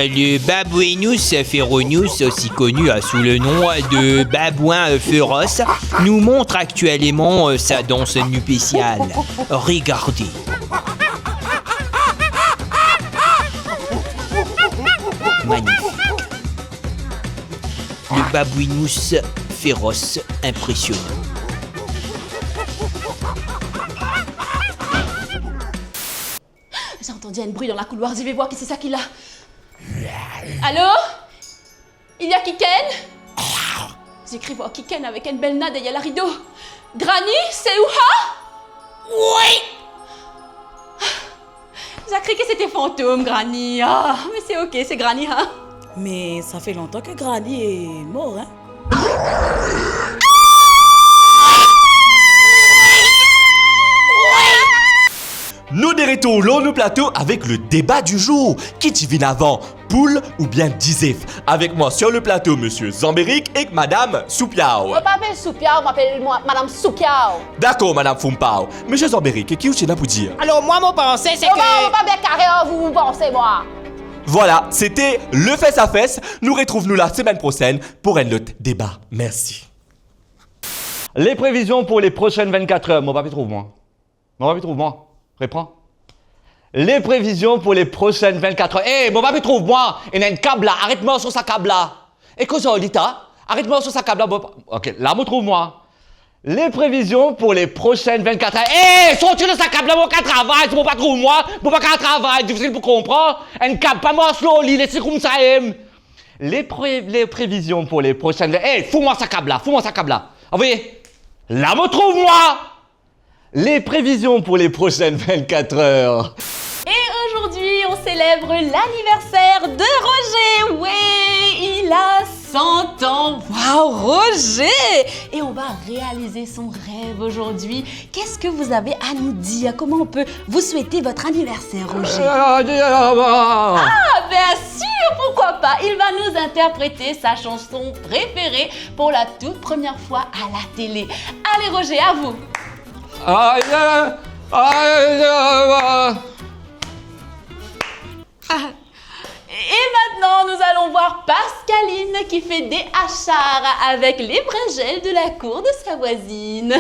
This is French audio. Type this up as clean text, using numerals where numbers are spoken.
Le Babuinus feronis, aussi connu sous le nom de babouin féroce, nous montre actuellement sa danse nuptiale. Regardez. Magnifique. Le Babuinus féroce, impressionnant. J'ai entendu un bruit dans la couloir, je vais voir qui c'est ça qui l'a. Allô? Il y a Kiken? J'écris voir Kiken avec une belle nade derrière la rideau. Granny, c'est Ouha? Oui! J'ai cru que c'était fantôme, Granny. Ah, mais c'est ok, c'est Granny, hein? Mais ça fait longtemps que Granny est mort, hein? Nous dérétournons le plateau avec le débat du jour. Qui divine avant, poule ou bien Dizef? Avec moi sur le plateau, monsieur Zambéric et madame Soupiao. On m'appelle Soupiao, m'appelle madame Soupiao. D'accord, madame Fumpao. Monsieur Zambéric, qui est là pour dire? Alors moi, mon pensée, c'est On va pas bien carré, vous pensez, moi. Voilà, c'était le Fesse à Fesse. Nous retrouvons la semaine prochaine pour un autre débat. Merci. Les prévisions pour les prochaines 24 heures. Mon papi, trouve-moi. Mon papi, trouve-moi. Reprends. Les prévisions pour les prochaines 24 heures. Hé, mon papi, trouve-moi. Il y a une câble là. Arrête-moi sur sa câble là. Et quoi ça, Lita? Arrête-moi sur sa câble là. Ok, là, moi, trouve-moi. Les prévisions pour les prochaines 24 heures. Hé, sortir de sa câble là, mon cas travail. C'est mon pas trouve-moi. Mon pas qu'un travail. Difficile pour comprendre. Une câble, pas moi, slow, laissez comme ça, Les prévisions pour les prochaines... Hé, fous-moi sa câble là. Fous-moi sa câble là. Envoyez. Là, me trouve-moi. Les prévisions pour les prochaines 24 heures. Et aujourd'hui, on célèbre l'anniversaire de Roger. Ouais, il a 100 ans. Waouh, Roger! Et on va réaliser son rêve aujourd'hui. Qu'est-ce que vous avez à nous dire? Comment on peut vous souhaiter votre anniversaire, Roger? Ah, bien sûr, pourquoi pas? Il va nous interpréter sa chanson préférée pour la toute première fois à la télé. Allez, Roger, à vous. Et maintenant, nous allons voir Pascaline qui fait des hachars avec les bringelles de la cour de sa voisine.